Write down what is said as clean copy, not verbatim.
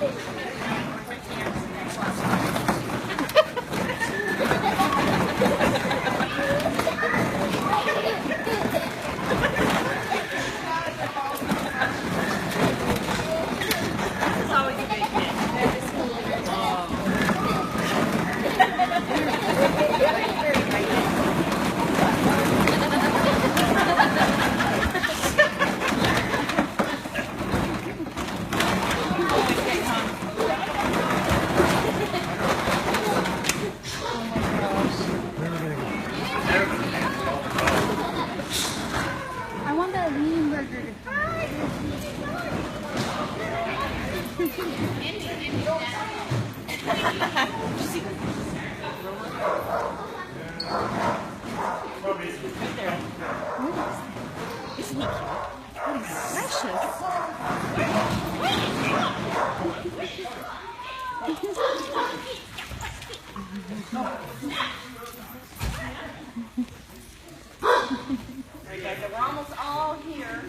I want that lean burger. Isn't he cute? What is precious? We're almost all here.